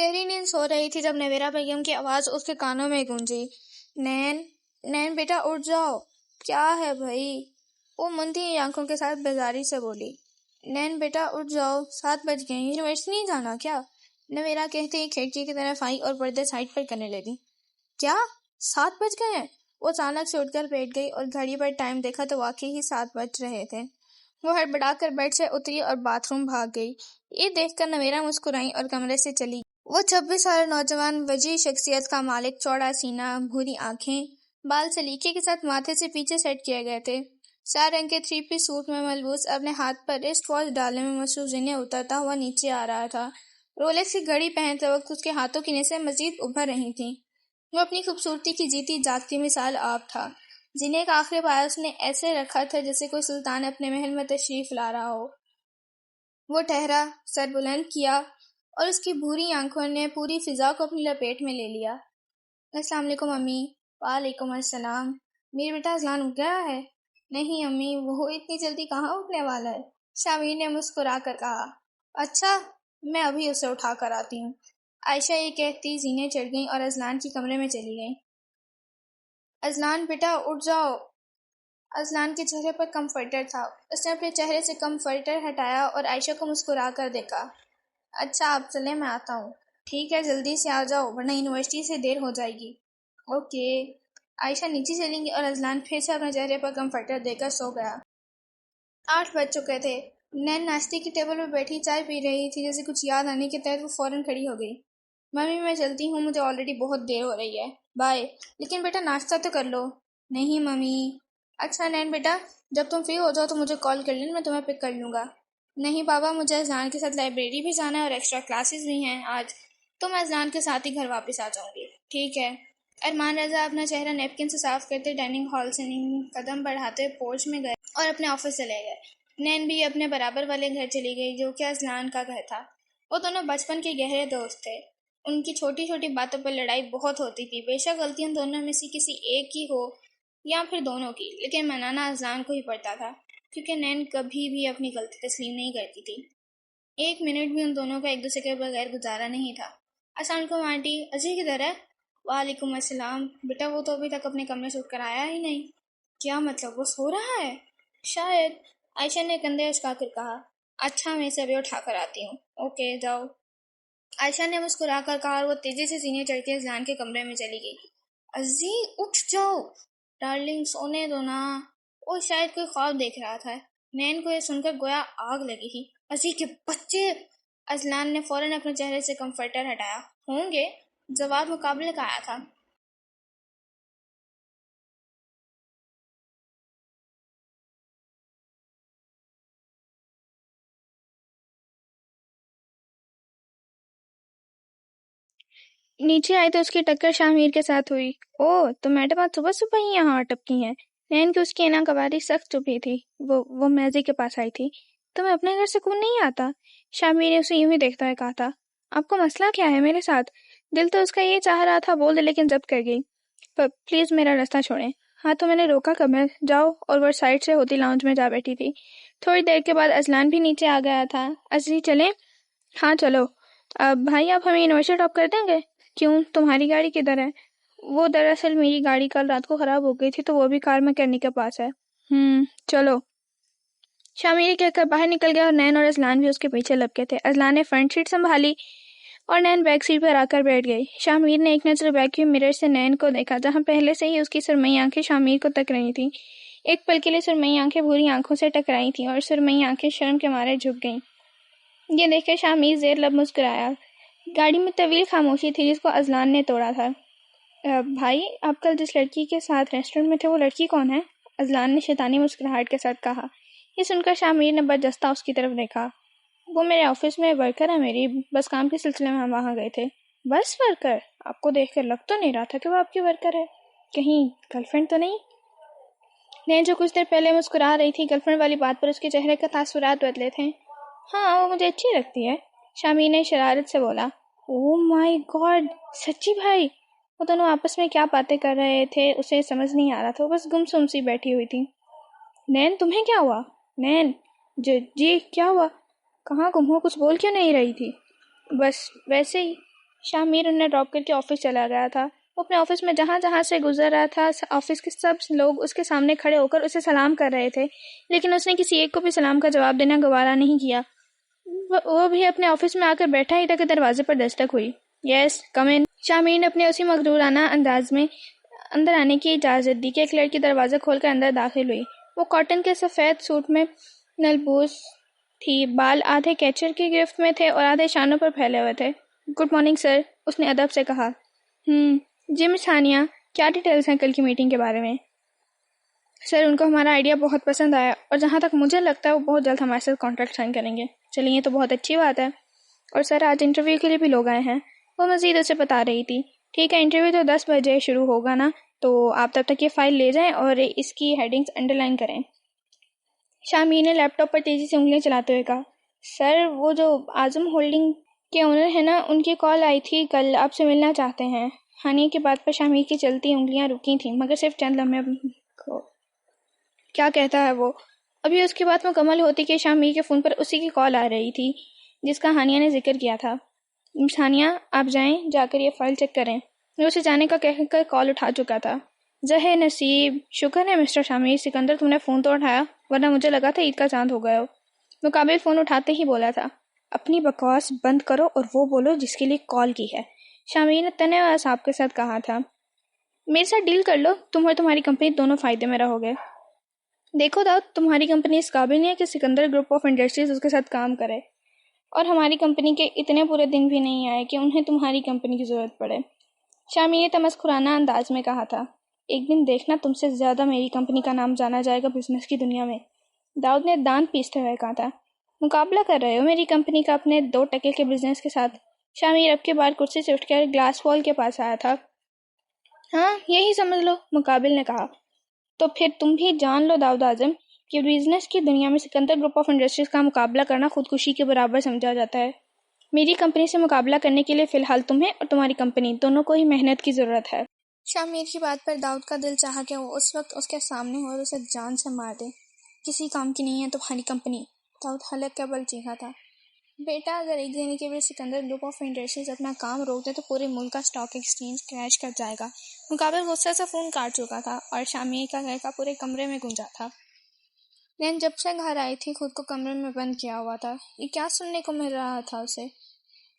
گہری نیند سو رہی تھی جب نویرہ بیگم کی آواز اس کے کانوں میں گونجی۔ نین، نین بیٹا اٹھ جاؤ۔ کیا ہے بھائی؟ وہ مندی آنکھوں کے ساتھ بیزاری سے بولی۔ نین بیٹا اٹھ جاؤ، 7 بج گئے، یونیورسٹی نہیں جانا کیا؟ نویرہ کہتے ہی کھڑکی کی طرف آئی اور پردے سائڈ پر کرنے لگی۔ کیا 7 بج گئے ہیں؟ وہ اچانک سے اٹھ کر بیٹھ گئی اور گھڑی پر ٹائم دیکھا تو واقعی ہی 7 بج رہے تھے۔ وہ ہڑبڑا کر بیڈ سے اتری اور باتھ روم بھاگ گئی۔ یہ دیکھ کر نویرہ مسکرائی اور کمرے سے چلی گئی۔ وہ 26 سالہ نوجوان وجیح شخصیت کا مالک، چوڑا سینہ، بھوری آنکھیں، بال سلیقے کے ساتھ ماتھے سے پیچھے سیٹ کیے گئے تھے۔ سیاہ رنگ کے 3 پیس سوٹ میں ملبوس، اپنے ہاتھ پر ریسٹ واچ ڈالنے میں مصروف زینیں اترتا ہوا نیچے آ رہا تھا۔ رولیکس کی گھڑی پہنتے وقت اس کے ہاتھوں کی نسیں مزید ابھر رہی تھیں۔ وہ اپنی خوبصورتی کی جیتی جاگتی مثال آپ تھا۔ زینے کا آخری پایا اس نے ایسے رکھا تھا جیسے کوئی سلطان اپنے محل میں تشریف لا رہا ہو۔ وہ ٹھہرا، سر بلند کیا اور اس کی بھوری آنکھوں نے پوری فضا کو اپنی لپیٹ میں لے لیا۔ السلام علیکم امی۔ وعلیکم السلام۔ میرا بیٹا اذلان اٹھ گیا ہے؟ نہیں امی، وہ اتنی جلدی کہاں اٹھنے والا ہے؟ شامیر نے مسکرا کر کہا۔ اچھا، میں ابھی اسے اٹھا کر آتی ہوں۔ عائشہ یہ کہتی زینے چڑھ گئیں اور اذلان کی کمرے میں چلی گئیں۔ اذلان بیٹا اٹھ جاؤ۔ اذلان کے چہرے پر کمفرٹر تھا۔ اس نے اپنے چہرے سے کمفرٹر ہٹایا اور عائشہ کو مسکرا کر دیکھا۔ اچھا آپ چلیں، میں آتا ہوں۔ ٹھیک ہے، جلدی سے آ جاؤ ورنہ یونیورسٹی سے دیر ہو جائے گی۔ اوکے۔ عائشہ نیچے چلی گئی اور اذلان پھر سے اپنے چہرے پر کمفرٹر دے کر سو گیا۔ 8 بج چکے تھے۔ نین ناشتے کی ٹیبل پر بیٹھی چائے پی رہی تھی۔ جیسے کچھ یاد آنے کے تحت وہ فوراً کھڑی ہو گئی۔ ممی میں چلتی ہوں، مجھے آلریڈی بہت دیر ہو رہی ہے۔ بائے۔ لیکن بیٹا ناشتہ تو کر لو۔ نہیں ممی۔ اچھا نین بیٹا، جب تم فری ہو جاؤ تو مجھے کال کر لینا، میں تمہیں پک کر لوں گا۔ نہیں بابا، مجھے اذلان کے ساتھ لائبریری بھی جانا ہے اور ایکسٹرا کلاسز بھی ہیں آج، تو میں اذلان کے ساتھ ہی گھر واپس آ جاؤں گی۔ ٹھیک ہے۔ ارمان رضا اپنا چہرہ نیپکن سے صاف کرتے ڈائننگ ہال سے قدم بڑھاتے پورچ میں گئے اور اپنے آفس چلے گئے۔ نین بھی اپنے برابر والے گھر چلی گئی جو کہ اذلان کا گھر تھا۔ وہ دونوں بچپن کے گہرے دوست تھے۔ ان کی چھوٹی چھوٹی باتوں پر لڑائی بہت ہوتی تھی، بے شک غلطیاں دونوں میں سے کسی ایک کی ہو یا پھر دونوں کی، لیکن منانا اذلان کو ہی پڑتا تھا کیونکہ نین کبھی بھی اپنی غلطی تسلیم نہیں کرتی تھی۔ 1 منٹ بھی ان دونوں کا ایک دوسرے کے بغیر گزارا نہیں تھا۔ السلام علیکم آنٹی، اجی کدھر ہے؟ وعلیکم السلام۔ بیٹا وہ تو ابھی تک اپنے کمرے سے اٹھ کر آیا ہی نہیں۔ کیا مطلب، وہ سو رہا ہے؟ شاید، عائشہ نے کندھے اچکا کر کہا۔ اچھا میں اسے ابھی اٹھا کر آتی ہوں۔ اوکے جاؤ۔ عائشہ نے مسکرا کر کہا اور وہ تیزی سے سینے چڑھ کے اذلان کے کمرے میں چلی گئی۔ عزی اٹھ جاؤ ڈارلنگ، سونے دو نا۔ وہ شاید کوئی خواب دیکھ رہا تھا۔ نین کو یہ سن کر گویا آگ لگی تھی۔ عزی کے بچے! اذلان نے فوراً اپنے چہرے سے کمفرٹر ہٹایا۔ ہوں گے، جواب مقابلے کا آیا تھا۔ نیچے آئی تو اس کی ٹکر شامیر کے ساتھ ہوئی۔ اوہ، تو میڈم آج صبح صبح ہی یہاں آ ٹپکی ہیں۔ نین کی اس کی ناگواری سخت چبھی تھی۔ وہ میزی کے پاس آئی تھی۔ تمہیں اپنے گھر سکون نہیں آتا؟ شامیر نے اسے یوں ہی دیکھتا ہوئے کہا تھا۔ آپ کو مسئلہ کیا ہے میرے ساتھ؟ دل تو اس کا یہ چاہ رہا تھا بول دے، لیکن ضبط کر گئی۔ پلیز میرا راستہ چھوڑیں۔ ہاں تو میں نے روکا کب ہے؟ جاؤ۔ اور وہ سائڈ سے ہوتی لاؤنج میں جا بیٹھی تھی۔ تھوڑی دیر کے بعد اذلان بھی نیچے آ گیا تھا۔ عزیز چلیں؟ ہاں چلو۔ بھائی آپ ہمیں یونیورسٹی ڈراپ کر دیں گے؟ کیوں، تمہاری گاڑی کدھر ہے؟ وہ دراصل میری گاڑی کل رات کو خراب ہو گئی تھی تو وہ بھی کار میکینک کے پاس ہے۔ چلو۔ شامیر کہہ کر باہر نکل گیا اور نین اور اذلان بھی اس کے پیچھے لپکے تھے۔ اذلان نے فرنٹ سیٹ سنبھالی اور نین بیک سیٹ پر آ کر بیٹھ گئی۔ شامیر نے ایک نظر ویکیوم مرر سے نین کو دیکھا، جہاں پہلے سے ہی اس کی سرمئی آنکھیں شامیر کو تک رہی تھیں۔ ایک پل کے لیے سرمئی آنکھیں بھوری آنکھوں سے ٹکرائی تھیں اور سرمئی آنکھیں شرم کے مارے جھک گئیں۔ یہ دیکھ کر شامیر زیر لب مسکرایا۔ گاڑی میں طویل خاموشی تھی جس کو اذلان نے توڑا تھا۔ بھائی آپ کل جس لڑکی کے ساتھ ریسٹورنٹ میں تھے وہ لڑکی کون ہے؟ اذلان نے شیطانی مسکراہٹ کے ساتھ کہا۔ یہ سن کر شامیر نے برجستہ اس کی طرف دیکھا۔ وہ میرے آفس میں ورکر ہے میری، بس کام کے سلسلے میں ہم وہاں گئے تھے۔ بس ورکر؟ آپ کو دیکھ کر لگ تو نہیں رہا تھا کہ وہ آپ کی ورکر ہے، کہیں گرل فرینڈ تو نہیں؟ نے جو کچھ دیر پہلے مسکرا رہی تھی، گرل فرینڈ والی بات پر اس کے چہرے کا تاثرات بدلے تھے۔ ہاں وہ مجھے اچھی لگتی ہے، شامیر نے شرارت سے بولا۔ اوہ مائی گاڈ، سچی بھائی؟ وہ دونوں آپس میں کیا باتیں کر رہے تھے اسے سمجھ نہیں آ رہا تھا، وہ بس گم سم سی بیٹھی ہوئی تھی۔ نین تمہیں کیا ہوا؟ نین جی کیا ہوا؟ کہاں گم ہو، کچھ بول کیوں نہیں رہی تھی؟ بس ویسے ہی۔ شاہ میر انہیں ڈراپ کر کے آفس چلا گیا تھا۔ وہ اپنے آفس میں جہاں جہاں سے گزر رہا تھا آفس کے سب لوگ اس کے سامنے کھڑے ہو کر اسے سلام کر رہے تھے، لیکن اس نے کسی ایک کو بھی سلام کا جواب دینا گوارا نہیں کیا۔ وہ بھی اپنے آفس میں آ کر بیٹھا ہی تھا کہ دروازے پر دستک ہوئی۔ یس کم ان۔ شاہ میر نے اپنے اسی مغرورانہ انداز میں اندر آنے کی اجازت دی کہ ایک لڑکی دروازہ کھول کر اندر داخل ہوئی۔ وہ کاٹن کے سفید سوٹ میں نلبوس تھی، بال آدھے کیچر کی گرفت میں تھے اور آدھے شانوں پر پھیلے ہوئے تھے۔ گڈ مارننگ سر، اس نے ادب سے کہا۔ جی مس ہانیہ، کیا ڈیٹیلز ہیں کل کی میٹنگ کے بارے میں؟ سر، ان کو ہمارا آئیڈیا بہت پسند آیا اور جہاں تک مجھے لگتا ہے وہ بہت جلد ہمارے ساتھ کانٹریکٹ سائن کریں گے۔ چلیے یہ تو بہت اچھی بات ہے۔ اور سر آج انٹرویو کے لیے بھی لوگ آئے ہیں، وہ مزید اسے بتا رہی تھی۔ ٹھیک ہے، انٹرویو تو 10 بجے شروع ہوگا نا، تو آپ تب تک یہ فائل لے جائیں اور اس کی ہیڈنگز انڈر لائن کریں۔ شاہ میر نے لیپ ٹاپ پر تیزی سے انگلیاں چلاتے ہوئے کہا، سر وہ جو اعظم ہولڈنگ کے اونر ہیں نا، ان کی کال آئی تھی، کل آپ سے ملنا چاہتے ہیں۔ ہانیہ کی بات پر شاہ میر کی چلتی انگلیاں رکی تھیں، مگر صرف چند لمحے کو۔ کیا کہتا ہے وہ؟ ابھی اس کی بات مکمل ہوتی کہ شاہ میر کے فون پر اسی کی کال آ رہی تھی جس کا ہانیہ نے ذکر کیا تھا۔ مس ہانیہ، آپ جائیں، جا کر یہ فائل چیک کریں۔ وہ اسے جانے کا کہہ کر کال اٹھا چکا تھا۔ زہے نصیب، شکر ہے مسٹر شاہ میر، سکندر تم نے فون تو اٹھایا، ورنہ مجھے لگا تھا عید کا چاند ہو گئے ہو۔ مقابل فون اٹھاتے ہی بولا تھا، اپنی بکواس بند کرو اور وہ بولو جس کے لیے کال کی ہے۔ شاہ میر نے تنے اور اعصاب کے ساتھ کہا تھا، میرے ساتھ ڈیل کر لو، تم اور تمہاری کمپنی دونوں فائدے میں رہو گے۔ دیکھو داؤد، تمہاری کمپنی اس قابل نہیں ہے کہ سکندر گروپ آف انڈسٹریز اس کے ساتھ کام کرے، اور ہماری کمپنی کے اتنے پورے دن بھی نہیں آئے کہ انہیں تمہاری کمپنی کی ضرورت پڑے۔ شاہ میر نے تمسخرانہ انداز میں کہا تھا، ایک دن دیکھنا تم سے زیادہ میری کمپنی کا نام جانا جائے گا بزنس کی دنیا میں۔ داؤد نے دانت پیستے ہوئے کہا تھا، مقابلہ کر رہے ہو میری کمپنی کا اپنے 2 کے بزنس کے ساتھ؟ شاہ میر اب کے بعد کرسی سے اٹھ کر گلاس وال کے پاس آیا تھا۔ ہاں یہی سمجھ لو، مقابل نے کہا۔ تو پھر تم بھی جان لو داؤد اعظم کہ بزنس کی دنیا میں سکندر گروپ آف انڈسٹریز کا مقابلہ کرنا خودکشی کے برابر سمجھا جاتا ہے۔ میری کمپنی سے مقابلہ کرنے کے لیے فی الحال تمہیں اور تمہاری کمپنی دونوں کو ہی محنت کی ضرورت ہے۔ شاہ میر کی بات پر داؤد کا دل چاہا کہ وہ اس وقت اس کے سامنے ہو اور اسے جان سے مار دے۔ کسی کام کی نہیں ہے تمہاری کمپنی، داؤد حلق کے بل چیخا تھا۔ بیٹا، اگر ایک دن کے بعد سکندر گروپ آف انڈسٹریز اپنا کام روک دے تو پورے ملک کا اسٹاک ایکسچینج کریش کر جائے گا۔ مقابل غصے سے فون کاٹ چکا تھا اور شاہ میر کا لڑکا پورے کمرے میں گونجا تھا۔ نین جب سے گھر آئی تھی خود کو کمرے میں بند کیا ہوا تھا۔ یہ کیا سننے کو مل رہا تھا اسے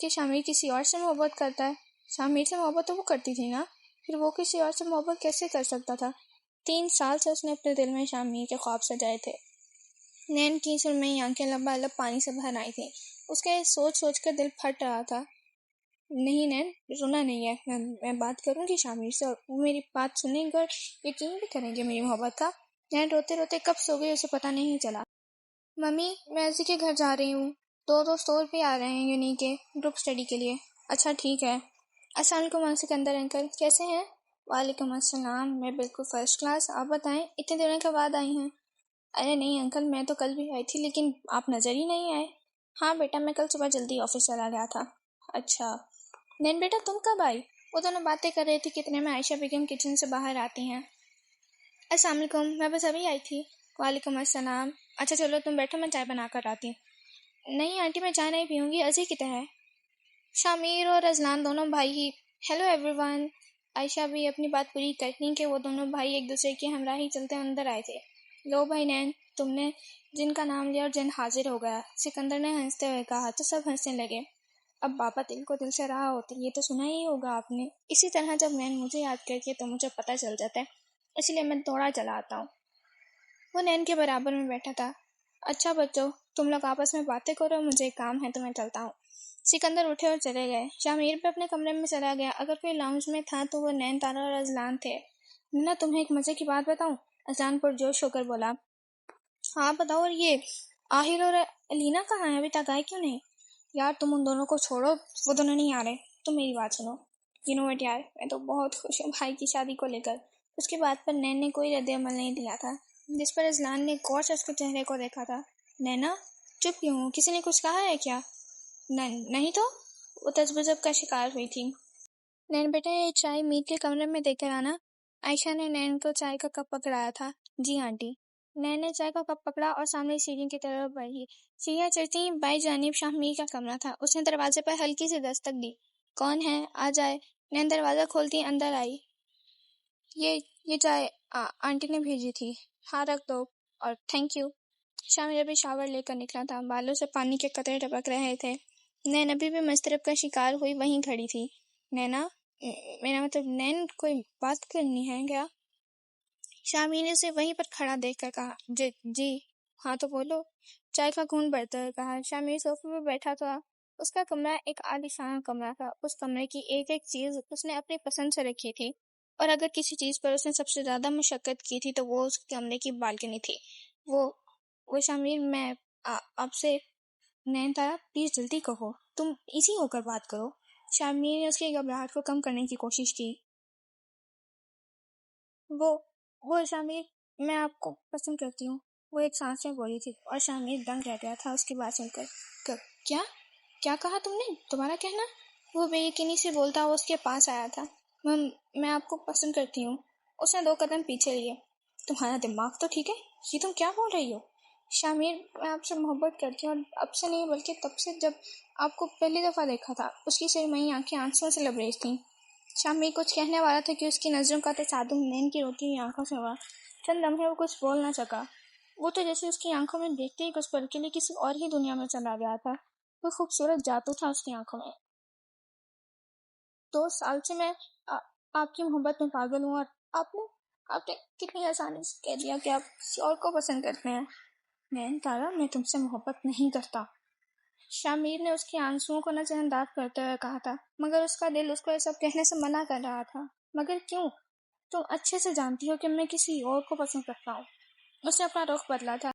کہ شاہ میر کسی اور سے محبت کرتا ہے؟ شاہ میر سے محبت تو وہ کرتی تھی نا، پھر وہ کسی اور سے محبت کیسے کر سکتا تھا؟ 3 سال سے اس نے اپنے دل میں شاہ میر کے خواب سجائے تھے۔ نین کی سرمئی آنکھیں لبالب پانی سے بھر آئی تھیں، اس کے سوچ سوچ کر دل پھٹ رہا تھا۔ نہیں نین، رونا نہیں ہے، میں بات کروں گی شاہ میر سے اور وہ میری بات سنیں گے اور یقین بھی کریں گے میری محبت کا۔ نین روتے روتے کب سو گئی اسے پتہ نہیں چلا۔ ممی، میں عزیز کے گھر جا رہی ہوں، 2 دوست اور بھی آ رہے ہیں یونی کے گروپ اسٹڈی کے لیے۔ اچھا ٹھیک ہے۔ السلام علیکم سکندر انکل، کیسے ہیں؟ وعلیکم السلام، میں بالکل فرسٹ کلاس، آپ بتائیں اتنے دنوں کے بعد آئی ہیں؟ ارے نہیں انکل، میں تو کل بھی آئی تھی لیکن آپ نظر ہی نہیں آئے۔ ہاں بیٹا، میں کل صبح جلدی آفس چلا گیا تھا۔ اچھا نین بیٹا، تم کب آئی؟ وہ دونوں باتیں کر رہی تھی کہ اتنے میں عائشہ بیگم کچن سے باہر آتی ہیں۔ السلام علیکم، میں بس ابھی آئی تھی۔ وعلیکم السلام۔ اچھا چلو تم بیٹھو، میں چائے بنا کر آتی ہوں۔ نہیں آنٹی، میں چائے نہیں پیوں گی، ازی کدھر ہے؟ شاہ میر اور رضلان دونوں بھائی ہی ہیلو ایوری ون۔ عائشہ بھی اپنی بات پوری کرنی کہ وہ دونوں بھائی ایک دوسرے کی ہمراہی چلتے اندر آئے تھے۔ لو بھائی نین، تم نے جن کا نام لیا اور جن حاضر ہو گیا، سکندر نے ہنستے ہوئے کہا تو سب ہنسنے لگے۔ اب بابا دل کو دل سے رہا ہوتے، یہ تو سنا ہی ہوگا آپ نے۔ اسی طرح جب نین مجھے یاد کرتی ہے تو مجھے پتہ چل جاتا ہے، اس لیے میں دوڑا چلا آتا ہوں۔ وہ نین کے برابر میں بیٹھا تھا۔ اچھا بچوں، تم لوگ آپس میں باتیں کرو، مجھے ایک کام ہے تو میں چلتا ہوں۔ سکندر اٹھے اور چلے گئے۔ شاہ میر بھی اپنے کمرے میں چلا گیا۔ اگر کوئی لاؤنج میں تھا تو وہ نین تارا اور ازلان تھے۔ ننا، تمہیں ایک مزے کی بات بتاؤں؟ ازلان پرجوش ہو کر بولا۔ ہاں بتاؤ، اور یہ آہل اور الینا کہاں ہیں؟ ابھی تک آئے کیوں نہیں؟ یار تم ان دونوں کو چھوڑو، وہ دونوں نہیں آ رہے۔ تم میری بات سنو، یو نو وٹ یار، میں تو بہت خوش ہوں بھائی کی شادی کو لے کر۔ اس کی بات پر نین نے کوئی رد عمل نہیں دیا تھا، جس پر ازلان نے غور سے اس کے چہرے کو دیکھا تھا۔ نینا چپ کیوں ہوں؟ کسی نے کچھ کہا ہے کیا؟ نہیں تو، وہ تذبذب کا شکار ہوئی تھی۔ نین بیٹا، یہ چائے میر کے کمرے میں دے کر آنا۔ عائشہ نے نین کو چائے کا کپ پکڑایا تھا۔ جی آنٹی۔ نین نے چائے کا کپ پکڑا اور سامنے سیڑھیوں کی طرف بڑھی۔ سیڑھیاں چڑھتی ہی بائیں جانب شاہ میر کا کمرہ تھا۔ اس نے دروازے پر ہلکی سی دستک دی۔ کون ہے؟ آ جائے۔ نین دروازہ کھولتی اندر آئی۔ یہ چائے آنٹی نے بھیجی تھی۔ ہاں رکھ دو، اور تھینک یو۔ شامر ابھی شاور لے کر نکلا تھا، بالوں سے پانی کے قطرے ٹپک رہے تھے۔ نین ابھی بھی مضطرب کا شکار ہوئی وہیں کھڑی تھی۔ نینا، میرا مطلب نین، کوئی بات کرنی ہے کیا؟ شامیر نے اسے وہیں پر کھڑا دیکھ کر کہا، جی ہاں تو بولو۔ چائے کا گھونٹ بڑھتے ہوئے کہا۔ شامیر صوفے پہ بیٹھا تھا۔ اس کا کمرہ ایک عالیشان کمرہ تھا۔ اس کمرے کی ایک ایک چیز اس نے اپنی پسند سے رکھی تھی، اور اگر کسی چیز پر اس نے سب سے زیادہ مشقت کی تھی تو وہ اس کمرے کی بالکنی تھی۔ وہ شامیر، میں آپ سے، نین تارا پلیز جلدی کہو، تم ایزی ہو کر بات کرو۔ شامیر نے اس کی گھبراہٹ کو کم کرنے کی کوشش کی۔ وہ شامیر، میں آپ کو پسند کرتی ہوں، وہ ایک سانس میں بولی تھی، اور شامیر دنگ رہ گیا تھا اس کی بات سن کر۔ کیا کہا تم نے؟ دوبارہ کہنا۔ وہ بے یقینی سے بولتا ہوا اس کے پاس آیا تھا۔ میں آپ کو پسند کرتی ہوں۔ اس نے 2 قدم پیچھے لیے۔ تمہارا دماغ تو ٹھیک ہے؟ یہ تم کیا بول رہی ہو؟ شامیر، میں آپ سے محبت کرتی ہوں، اور اب سے نہیں بلکہ تب سے جب آپ کو پہلی دفعہ دیکھا تھا۔ اس کی سرمئی آنکھیں آنسوؤں سے لبریز تھیں۔ شامیر کچھ کہنے والا تھا کہ اس کی نظروں کا تصادم نین کی روتی ہوئی آنکھوں سے ہوا۔ چند لمحے وہ کچھ بول نہ سکا۔ وہ تو جیسے اس کی آنکھوں میں دیکھتے ہی کچھ پل کے لیے کسی اور ہی دنیا میں چلا گیا تھا۔ کوئی خوبصورت جادو تھا اس کی آنکھوں میں۔ 2 سال سے میں آپ کی محبت میں پاگل ہوں، اور آپ نے کتنی آسانی سے کہہ دیا کہ آپ کسی اور کو پسند کرتے ہیں۔ نین تارا، میں تم سے محبت نہیں کرتا۔ شامیر نے اس کی آنسوؤں کو نظر انداز کرتے ہوئے کہا تھا، مگر اس کا دل اس کو یہ سب کہنے سے منع کر رہا تھا۔ مگر کیوں؟ تم اچھے سے جانتی ہو کہ میں کسی اور کو پسند کرتا ہوں۔ اس نے اپنا رخ بدلا تھا۔